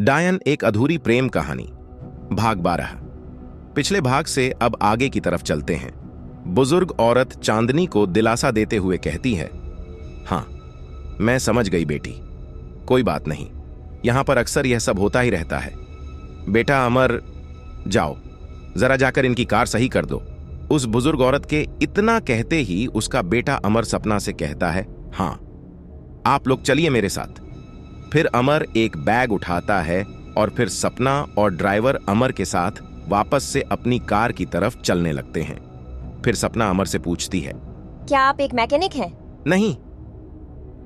डायन एक अधूरी प्रेम कहानी भाग 12। पिछले भाग से अब आगे की तरफ चलते हैं। बुजुर्ग औरत चांदनी को दिलासा देते हुए कहती है, हां, मैं समझ गई बेटी, कोई बात नहीं, यहां पर अक्सर यह सब होता ही रहता है। बेटा अमर, जाओ जरा जाकर इनकी कार सही कर दो। उस बुजुर्ग औरत के इतना कहते ही उसका बेटा अमर सपना से कहता है, हां, आप लोग चलिए मेरे साथ। फिर अमर एक बैग उठाता है और फिर सपना और ड्राइवर अमर के साथ वापस से अपनी कार की तरफ चलने लगते हैं। फिर सपना अमर से पूछती है, क्या आप एक मैकेनिक हैं? नहीं,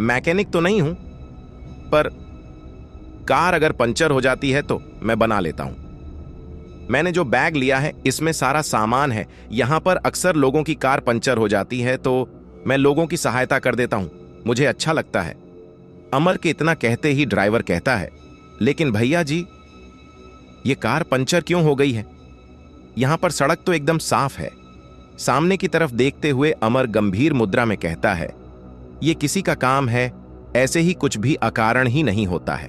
मैकेनिक तो नहीं हूं, पर कार अगर पंचर हो जाती है तो मैं बना लेता हूं। मैंने जो बैग लिया है इसमें सारा सामान है। यहां पर अक्सर लोगों की कार पंचर हो जाती है तो मैं लोगों की सहायता कर देता हूं, मुझे अच्छा लगता है। अमर के इतना कहते ही ड्राइवर कहता है, लेकिन भैया जी, ये कार पंचर क्यों हो गई है? यहां पर सड़क तो एकदम साफ है। सामने की तरफ देखते हुए अमर गंभीर मुद्रा में कहता है, ये किसी का काम है, ऐसे ही कुछ भी अकारण ही नहीं होता है।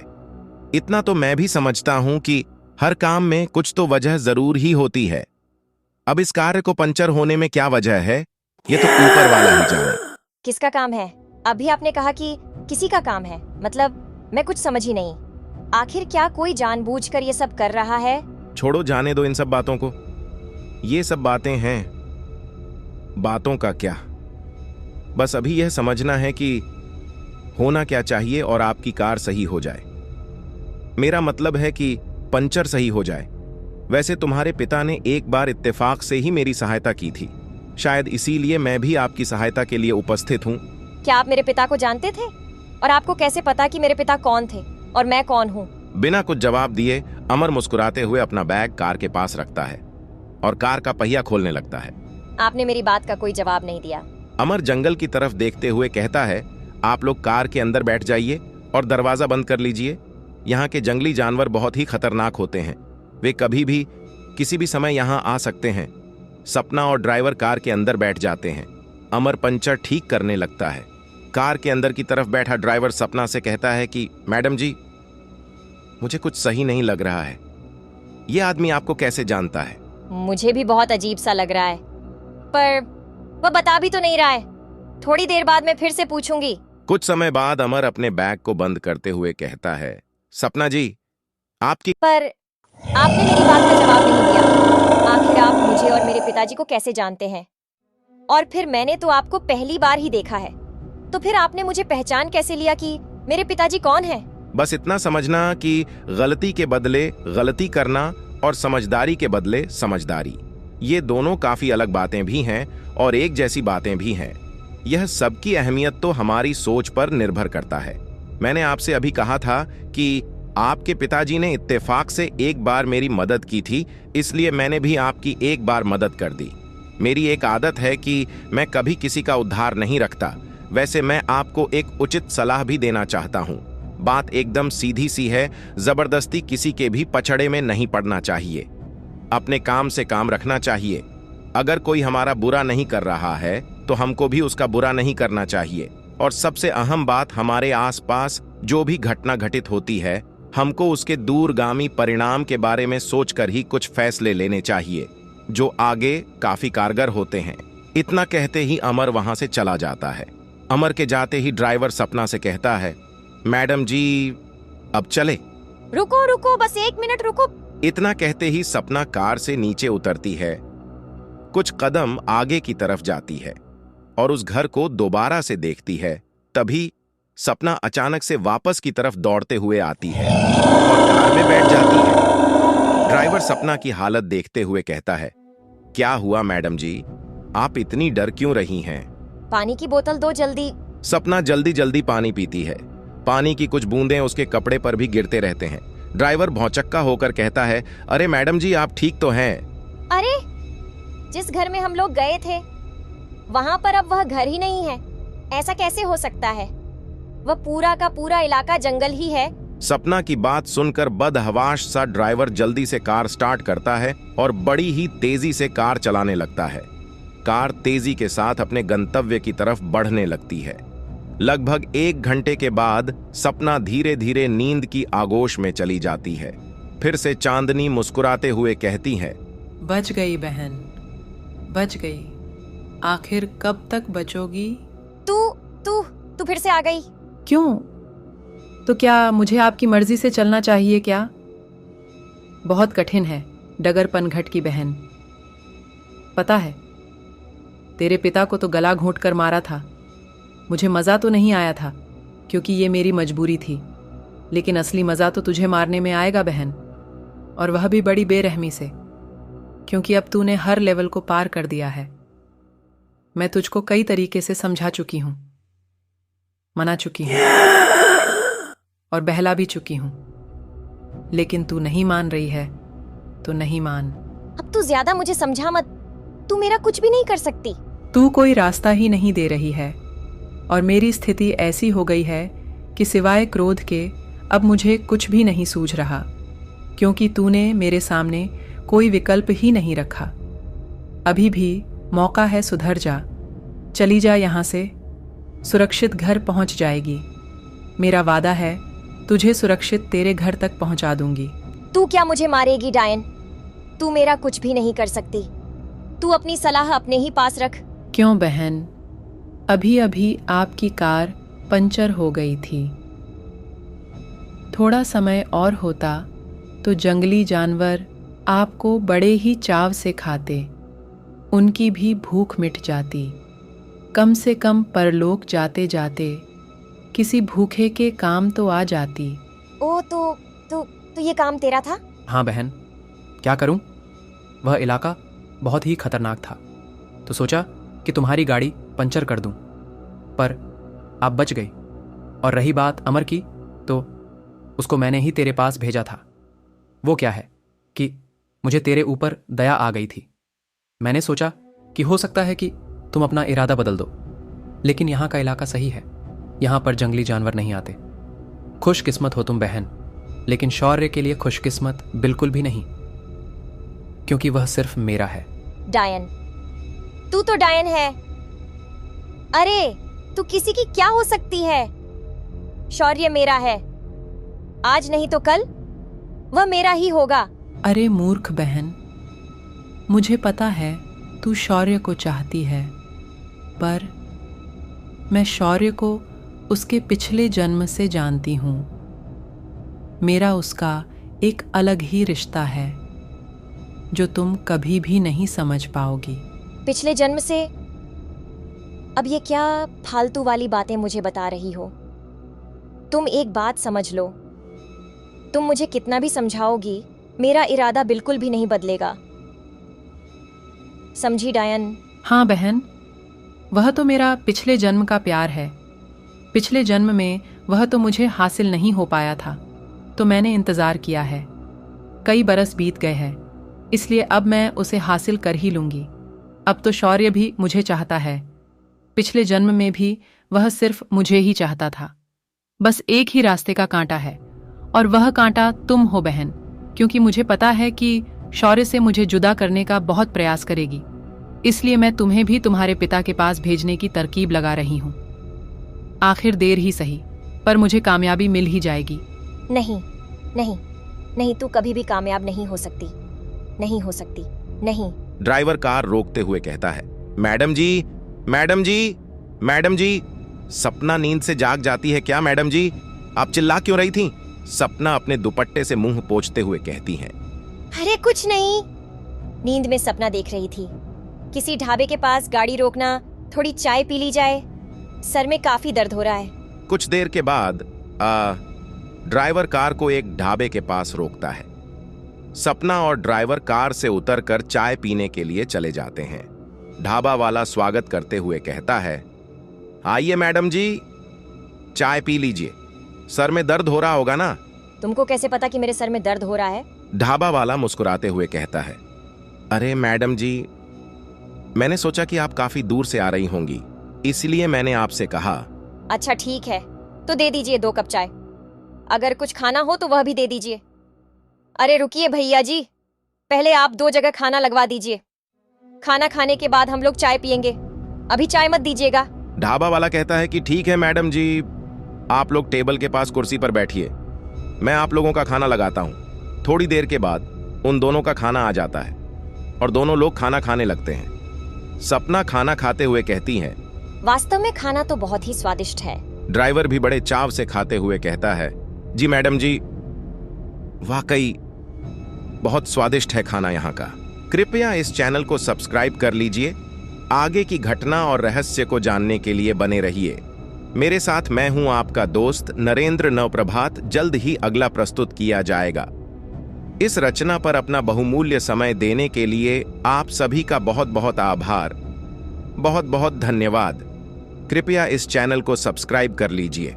इतना तो मैं भी समझता हूं कि हर काम में कुछ तो वजह जरूर ही होती है। अब इस कार्य को पंचर होने में क्या वजह है, ये तो ऊपर वाला ही जाने। किसका काम है? अभी आपने कहा कि किसी का काम है, मतलब मैं कुछ समझ ही नहीं। आखिर क्या कोई जानबूझकर ये सब कर रहा है? छोड़ो, जाने दो इन सब बातों को। ये सब बातें हैं, बातों का क्या, बस अभी यह समझना है कि होना क्या चाहिए और आपकी कार सही हो जाए। मेरा मतलब है कि पंचर सही हो जाए। वैसे तुम्हारे पिता ने एक बार इत्तेफाक से ही मेरी सहायता की थी, शायद इसीलिए मैं भी आपकी सहायता के लिए उपस्थित हूं। क्या आप मेरे पिता को जानते थे? और आपको कैसे पता कि मेरे पिता कौन थे और मैं कौन हूँ? बिना कुछ जवाब दिए अमर मुस्कुराते हुए अपना बैग कार के पास रखता है और कार का पहिया खोलने लगता है। आपने मेरी बात का कोई जवाब नहीं दिया। अमर जंगल की तरफ देखते हुए कहता है, आप लोग कार के अंदर बैठ जाइए और दरवाजा बंद कर लीजिए। यहाँ के जंगली जानवर बहुत ही खतरनाक होते हैं, वे कभी भी किसी भी समय यहाँ आ सकते हैं। सपना और ड्राइवर कार के अंदर बैठ जाते हैं। अमर पंचर ठीक करने लगता है। कार के अंदर की तरफ बैठा ड्राइवर सपना से कहता है कि मैडम जी, मुझे कुछ सही नहीं लग रहा है। ये आदमी आपको कैसे जानता है? मुझे भी बहुत अजीब सा लग रहा है, पर वह बता भी तो नहीं रहा है। थोड़ी देर बाद मैं फिर से पूछूंगी। कुछ समय बाद अमर अपने बैग को बंद करते हुए कहता है, सपना जी, आपकी। पर आपने मेरी बात का जवाब नहीं दिया। आखिर आप मुझे और मेरे पिताजी को कैसे जानते हैं? और फिर मैंने तो आपको पहली बार ही देखा है, तो फिर आपने मुझे पहचान कैसे लिया कि मेरे पिताजी कौन हैं? बस इतना समझना कि गलती के बदले गलती करना और समझदारी के बदले समझदारी, ये दोनों काफी अलग बातें भी हैं और एक जैसी बातें भी हैं। यह सबकी अहमियत तो हमारी सोच पर निर्भर करता है। मैंने आपसे अभी कहा था कि आपके पिताजी ने इत्तेफाक से एक बार मेरी मदद की थी, इसलिए मैंने भी आपकी एक बार मदद कर दी। मेरी एक आदत है कि मैं कभी किसी का उद्धार नहीं रखता। वैसे मैं आपको एक उचित सलाह भी देना चाहता हूं। बात एकदम सीधी सी है, जबरदस्ती किसी के भी पछड़े में नहीं पड़ना चाहिए। अपने काम से काम रखना चाहिए। अगर कोई हमारा बुरा नहीं कर रहा है तो हमको भी उसका बुरा नहीं करना चाहिए। और सबसे अहम बात, हमारे आसपास जो भी घटना घटित होती है, हमको उसके दूरगामी परिणाम के बारे में सोचकर ही कुछ फैसले लेने चाहिए, जो आगे काफी कारगर होते हैं। इतना कहते ही अमर वहां से चला जाता है। अमर के जाते ही ड्राइवर सपना से कहता है, मैडम जी, अब चले। रुको रुको, बस एक मिनट रुको। इतना कहते ही सपना कार से नीचे उतरती है, कुछ कदम आगे की तरफ जाती है और उस घर को दोबारा से देखती है। तभी सपना अचानक से वापस की तरफ दौड़ते हुए आती है और कार में बैठ जाती है। ड्राइवर सपना की हालत देखते हुए कहता है, क्या हुआ मैडम जी, आप इतनी डर क्यों रही हैं? पानी की बोतल दो जल्दी। सपना जल्दी जल्दी पानी पीती है। पानी की कुछ बूंदें उसके कपड़े पर भी गिरते रहते हैं। ड्राइवर भौचक्का होकर कहता है, अरे मैडम जी, आप ठीक तो हैं? अरे, जिस घर में हम लोग गए थे वहां पर अब वह घर ही नहीं है। ऐसा कैसे हो सकता है? वह पूरा का पूरा इलाका जंगल ही है। सपना की बात सुनकर बदहवाश सा ड्राइवर जल्दी से कार स्टार्ट करता है और बड़ी ही तेजी से कार चलाने लगता है। कार तेजी के साथ अपने गंतव्य की तरफ बढ़ने लगती है। लगभग 1 घंटे के बाद सपना धीरे धीरे नींद की आगोश में चली जाती है। फिर से चांदनी मुस्कुराते हुए कहती है, बच गई बहन, बच गई। आखिर कब तक बचोगी? तू तू तू फिर से आ गई। क्यों? तो क्या मुझे आपकी मर्जी से चलना चाहिए क्या? बहुत कठिन है डगर पनघट की बहन। पता है, तेरे पिता को तो गला घोंट कर मारा था। मुझे मज़ा तो नहीं आया था क्योंकि ये मेरी मजबूरी थी, लेकिन असली मज़ा तो तुझे मारने में आएगा बहन, और वह भी बड़ी बेरहमी से, क्योंकि अब तूने हर लेवल को पार कर दिया है। मैं तुझको कई तरीके से समझा चुकी हूं, मना चुकी हूं और बहला भी चुकी हूं, लेकिन तू नहीं मान रही है तो नहीं मान। अब तू ज्यादा मुझे समझा मत। तू मेरा कुछ भी नहीं कर सकती। तू कोई रास्ता ही नहीं दे रही है, और मेरी स्थिति ऐसी हो गई है कि सिवाय क्रोध के अब मुझे कुछ भी नहीं सूझ रहा, क्योंकि तूने मेरे सामने कोई विकल्प ही नहीं रखा। अभी भी मौका है, सुधर जा, चली जा यहाँ से, सुरक्षित घर पहुँच जाएगी। मेरा वादा है, तुझे सुरक्षित तेरे घर तक पहुँचा दूंगी। तू क्या मुझे मारेगी डायन? तू मेरा कुछ भी नहीं कर सकती। तू अपनी सलाह अपने ही पास रख। क्यों बहन? अभी अभी आपकी कार पंचर हो गई थी। थोड़ा समय और होता तो जंगली जानवर आपको बड़े ही चाव से खाते, उनकी भी भूख मिट जाती। कम से कम परलोक जाते जाते किसी भूखे के काम तो आ जाती। ओ तो ये काम तेरा था? हाँ बहन, क्या करूं? वह इलाका बहुत ही खतरनाक था, तो सोचा कि तुम्हारी गाड़ी पंचर कर दूं, पर आप बच गई। और रही बात अमर की, तो उसको मैंने ही तेरे पास भेजा था। वो क्या है कि मुझे तेरे ऊपर दया आ गई थी। मैंने सोचा कि हो सकता है कि तुम अपना इरादा बदल दो, लेकिन यहाँ का इलाका सही है, यहाँ पर जंगली जानवर नहीं आते। खुशकिस्मत हो तुम बहन, लेकिन शौर्य के लिए खुशकिस्मत बिल्कुल भी नहीं, क्योंकि वह सिर्फ मेरा है। डायन, तू तो डायन है। अरे तू किसी की क्या हो सकती है? शौर्य मेरा है, आज नहीं तो कल वह मेरा ही होगा। अरे मूर्ख बहन, मुझे पता है तू शौर्य को चाहती है, पर मैं शौर्य को उसके पिछले जन्म से जानती हूँ। मेरा उसका एक अलग ही रिश्ता है जो तुम कभी भी नहीं समझ पाओगी। पिछले जन्म से? अब ये क्या फालतू वाली बातें मुझे बता रही हो? तुम एक बात समझ लो, तुम मुझे कितना भी समझाओगी, मेरा इरादा बिल्कुल भी नहीं बदलेगा। समझी डायन? हाँ बहन, वह तो मेरा पिछले जन्म का प्यार है। पिछले जन्म में वह तो मुझे हासिल नहीं हो पाया था, तो मैंने इंतज़ार किया है। कई बरस बीत गए हैं, इसलिए अब मैं उसे हासिल कर ही लूँगी। अब तो शौर्य भी मुझे चाहता है। पिछले जन्म में भी वह सिर्फ मुझे ही चाहता था। बस एक ही रास्ते का कांटा है, और वह कांटा तुम हो बहन, क्योंकि मुझे पता है कि शौर्य से मुझे जुदा करने का बहुत प्रयास करेगी। इसलिए मैं तुम्हें भी तुम्हारे पिता के पास भेजने की तरकीब लगा रही हूँ। आखिर देर ही सही, पर मुझे कामयाबी मिल ही जाएगी। नहीं नहीं नहीं, तू कभी भी कामयाब नहीं हो सकती, नहीं हो सकती, नहीं। ड्राइवर कार रोकते हुए कहता है, मैडम जी, मैडम जी, मैडम जी। सपना नींद से जाग जाती है क्या मैडम जी? आप चिल्ला क्यों रही थीं? सपना अपने दुपट्टे से मुंह पोंछते हुए कहती है, अरे कुछ नहीं, नींद में सपना देख रही थी। किसी ढाबे के पास गाड़ी रोकना, थोड़ी चाय पी ली जाए, सर में काफी दर्द हो रहा है। कुछ देर के बाद ड्राइवर कार को एक ढाबे के पास रोकता है। सपना और ड्राइवर कार से उतरकर चाय पीने के लिए चले जाते हैं। ढाबा वाला स्वागत करते हुए कहता है, आइए मैडम जी, चाय पी लीजिए। सर में दर्द हो रहा होगा ना? तुमको कैसे पता कि मेरे सर में दर्द हो रहा है? ढाबा वाला मुस्कुराते हुए कहता है, अरे मैडम जी, मैंने सोचा कि आप काफी दूर से आ रही होंगी, इसलिए मैंने आपसे कहा। अच्छा ठीक है, तो दे दीजिए 2 कप चाय। अगर कुछ खाना हो तो वह भी दे दीजिए। अरे रुकिए भैया जी, पहले आप 2 जगह खाना लगवा दीजिए। खाना खाने के बाद हम लोग चाय पियेंगे, अभी चाय मत दीजिएगा। ढाबा वाला कहता है कि ठीक है मैडम जी, आप लोग टेबल के पास कुर्सी पर बैठिए, मैं आप लोगों का खाना लगाता हूं। थोड़ी देर के बाद उन दोनों का खाना आ जाता है और दोनों लोग खाना खाने लगते हैं। सपना खाना खाते हुए कहती है, वास्तव में खाना तो बहुत ही स्वादिष्ट है। ड्राइवर भी बड़े चाव से खाते हुए कहता है, जी मैडम जी, वाकई बहुत स्वादिष्ट है खाना यहाँ का। कृपया इस चैनल को सब्सक्राइब कर लीजिए। आगे की घटना और रहस्य को जानने के लिए बने रहिए। मेरे साथ मैं हूं आपका दोस्त नरेंद्र नवप्रभात। जल्द ही अगला प्रस्तुत किया जाएगा। इस रचना पर अपना बहुमूल्य समय देने के लिए आप सभी का बहुत बहुत आभार। बहुत बहुत धन्यवाद। कृपया इस चैनल को सब्सक्राइब कर लीजिए।